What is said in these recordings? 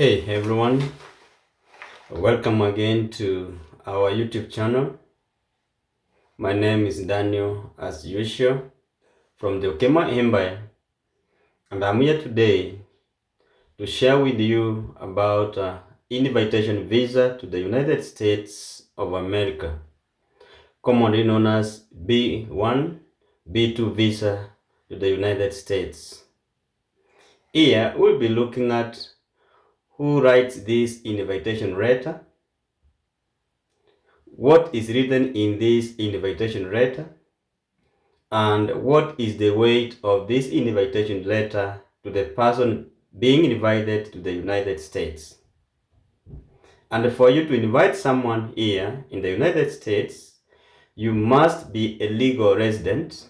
Hey everyone, welcome again to our YouTube channel. My name is Daniel as usual from the Okema Empire, and I'm here today to share with you about invitation visa to the United States of America, commonly known as B1, B2 visa to the United States. Here we'll be looking at who writes this invitation letter, what is written in this invitation letter, and what is the weight of this invitation letter to the person being invited to the United States. And for you to invite someone here in the United States, you must be a legal resident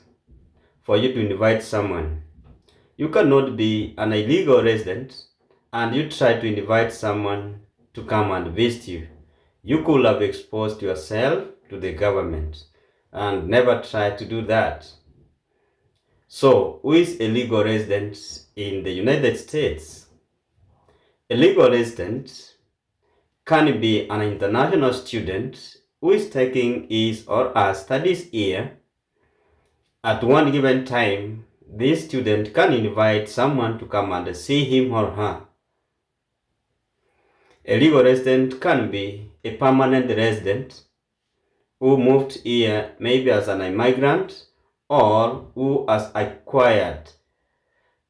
for you to invite someone. You cannot be an illegal resident and you try to invite someone to come and visit you. You could have exposed yourself to the government, and never try to do that. So, who is a legal resident in the United States? A legal resident can be an international student who is taking his or her studies here. At one given time, this student can invite someone to come and see him or her. A legal resident can be a permanent resident who moved here maybe as an immigrant or who has acquired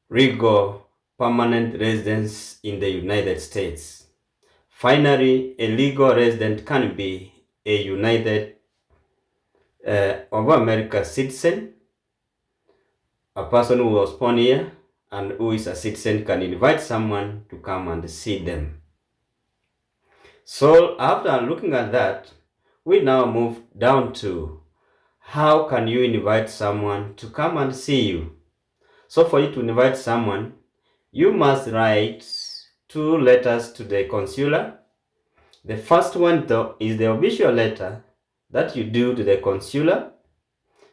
legal permanent residence in the United States. Finally, a legal resident can be a United of America citizen. A person who was born here and who is a citizen can invite someone to come and see them. So after looking at that, we now move down to how can you invite someone to come and see you. So for you to invite someone, you must write 2 letters to the consular. The first one though is the official letter that you do to the consular,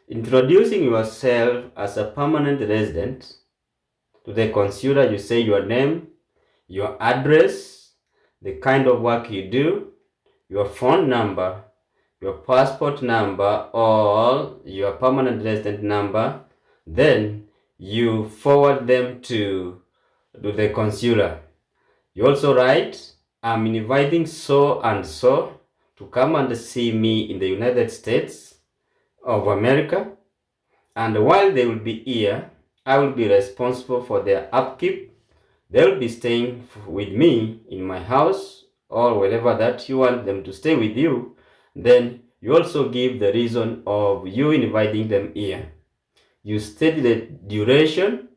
introducing yourself as a permanent resident. To the consular, you say your name, your address, the kind of work you do, your phone number, your passport number, or your permanent resident number. Then you forward them to the consular. You also write, I'm inviting so and so to come and see me in the United States of America, and while they will be here, I will be responsible for their upkeep. They will be staying with me in my house or wherever that you want them to stay with you. Then you also give the reason of you inviting them here. You state the duration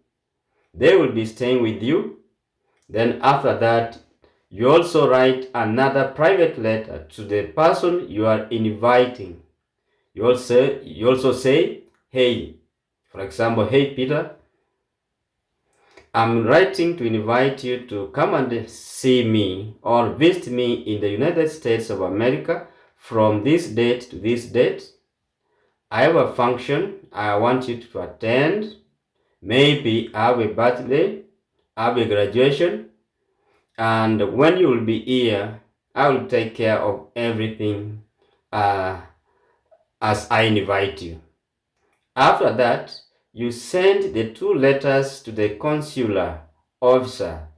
they will be staying with you. Then after that, you also write another private letter to the person you are inviting. You also say, hey, for example, hey Peter, I'm writing to invite you to come and see me or visit me in the United States of America from this date to this date. I have a function I want you to attend. Maybe I have a birthday, I have a graduation, and when you will be here, I will take care of everything as I invite you. After that, you send the 2 letters to the consular officer,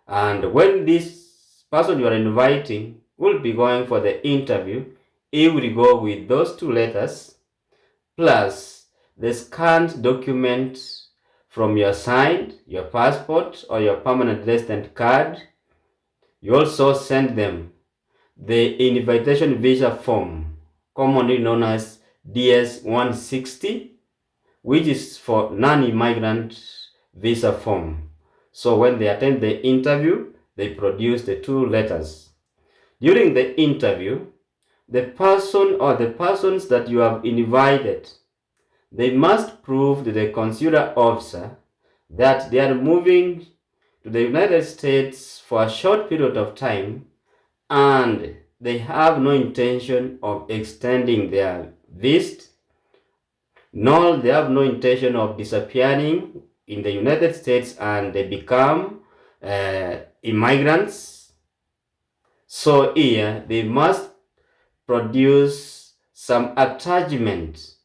and when this person you are inviting will be going for the interview, he will go with those 2 letters plus the scanned document from your side, your passport or your permanent resident card. You also send them the invitation visa form, commonly known as DS-160, which is for non-immigrant visa form. So when they attend the interview, they produce the 2 letters. During the interview, the person or the persons that you have invited, they must prove to the consular officer that they are moving to the United States for a short period of time and they have no intention of extending their visit, nor they have no intention of disappearing in the United States and they become immigrants. So here they must produce some attachment,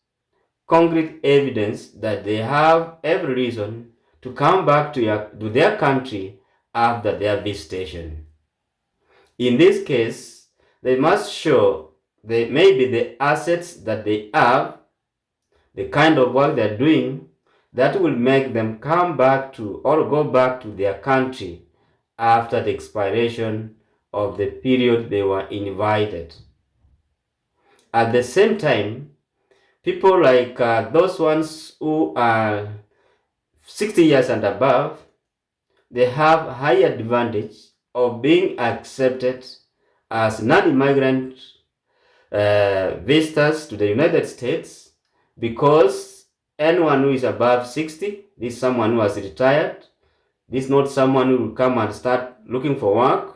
concrete evidence that they have every reason to come back to their country after their visitation. In this case, they must show maybe the assets that they have, the kind of work they're doing, that will make them come back to or go back to their country after the expiration of the period they were invited. At the same time, people like those ones who are 60 years and above, they have high advantage of being accepted as non-immigrant visitors to the United States, because anyone who is above 60, this is someone who has retired, this is not someone who will come and start looking for work.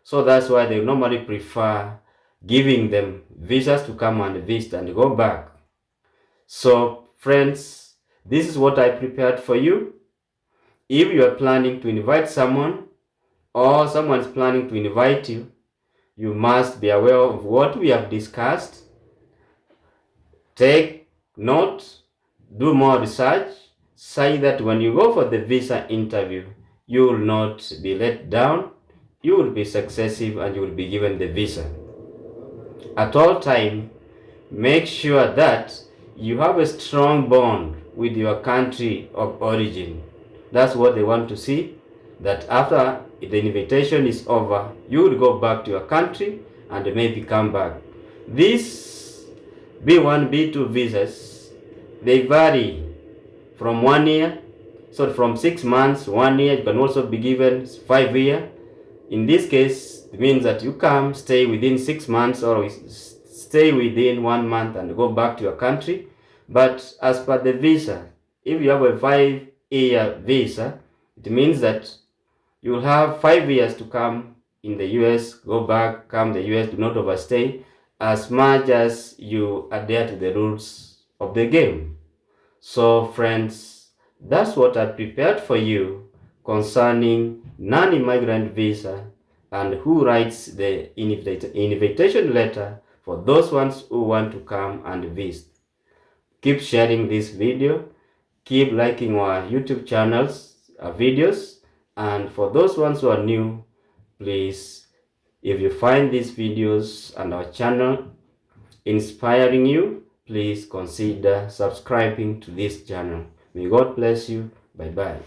So that's why they normally prefer giving them visas to come and visit and go back. So friends, this is what I prepared for you. If you are planning to invite someone or someone is planning to invite you, you must be aware of what we have discussed. Take note, do more research, so that when you go for the visa interview, you will not be let down, you will be successful and you will be given the visa. At all time, make sure that you have a strong bond with your country of origin. That's what they want to see, that after the invitation is over, you will go back to your country and maybe come back. These B1, B2 visas, they vary from 1 year, so from 6 months, 1 year, you can also be given 5 years. In this case, it means that you come, stay within 6 months or stay within 1 month and go back to your country. But as per the visa, if you have a 5-year visa, it means that you will have 5 years to come in the US, go back, come the US, do not overstay, as much as you adhere to the rules of the game. So friends, that's what I prepared for you concerning non-immigrant visa and who writes the invitation letter for those ones who want to come and visit. Keep sharing this video, keep liking our YouTube channels, our videos, and for those ones who are new, please, if you find these videos and our channel inspiring you, please consider subscribing to this channel. May God bless you. Bye bye.